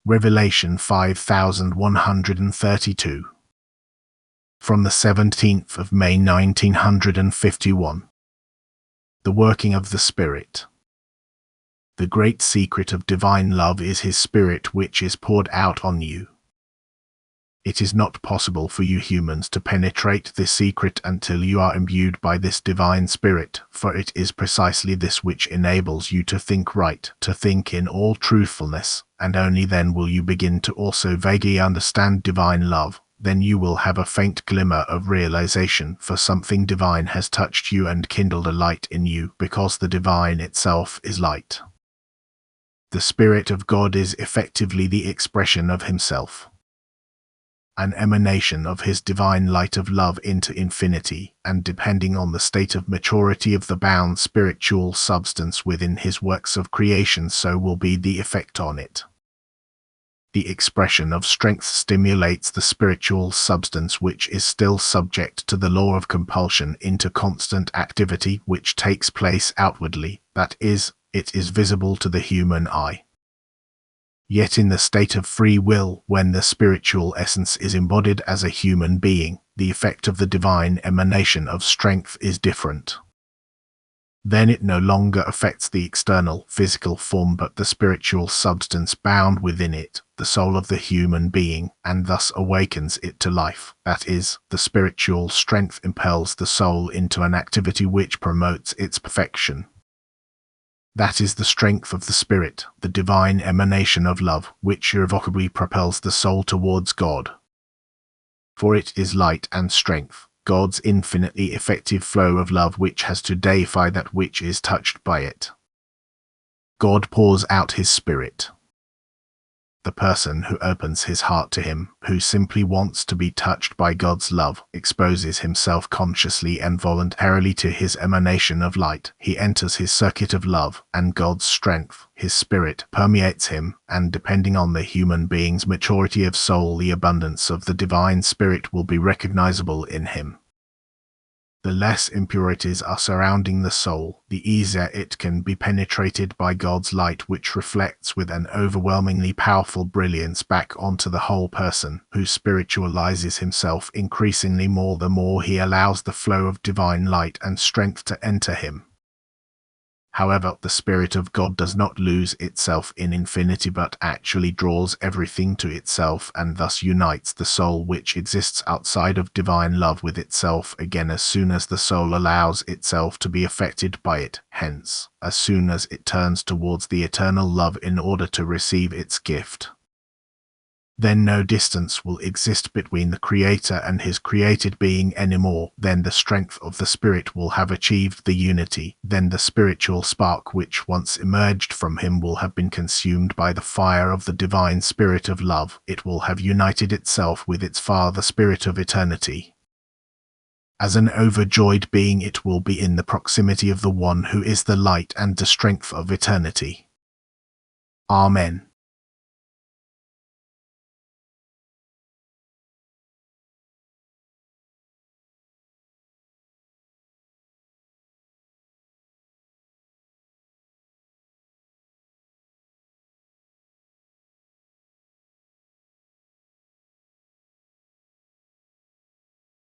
Revelation 5132. From the 17th of May 1951. The working of the Spirit. The great secret of divine love is His Spirit which is poured out on you. It is not possible for you humans to penetrate this secret until you are imbued by this divine Spirit, for it is precisely this which enables you to think right, to think in all truthfulness, and only then will you begin to also vaguely understand divine love. Then you will have a faint glimmer of realization, for something divine has touched you and kindled a light in you, because the divine itself is light. The Spirit of God is effectively the expression of Himself, an emanation of His divine light of love into infinity, and depending on the state of maturity of the bound spiritual substance within His works of creation, so will be the effect on it. The expression of strength stimulates the spiritual substance which is still subject to the law of compulsion into constant activity which takes place outwardly, that is, it is visible to the human eye. Yet in the state of free will, when the spiritual essence is embodied as a human being, the effect of the divine emanation of strength is different. Then it no longer affects the external, physical form but the spiritual substance bound within it, the soul of the human being, and thus awakens it to life. That is, the spiritual strength impels the soul into an activity which promotes its perfection. That is the strength of the Spirit, the divine emanation of love, which irrevocably propels the soul towards God. For it is light and strength, God's infinitely effective flow of love which has to deify that which is touched by it. God pours out His Spirit. The person who opens his heart to Him, who simply wants to be touched by God's love, exposes himself consciously and voluntarily to His emanation of light. He enters His circuit of love, and God's strength, His Spirit, permeates him, and depending on the human being's maturity of soul, the abundance of the divine Spirit will be recognizable in him. The less impurities are surrounding the soul, the easier it can be penetrated by God's light, which reflects with an overwhelmingly powerful brilliance back onto the whole person, who spiritualizes himself increasingly more the more he allows the flow of divine light and strength to enter him. However, the Spirit of God does not lose itself in infinity but actually draws everything to itself and thus unites the soul which exists outside of divine love with itself again as soon as the soul allows itself to be affected by it, hence, as soon as it turns towards the eternal love in order to receive its gift. Then no distance will exist between the Creator and His created being anymore. Then the strength of the Spirit will have achieved the unity. Then the spiritual spark which once emerged from Him will have been consumed by the fire of the divine Spirit of love. It will have united itself with its Father Spirit of eternity. As an overjoyed being it will be in the proximity of the One who is the light and the strength of eternity. Amen.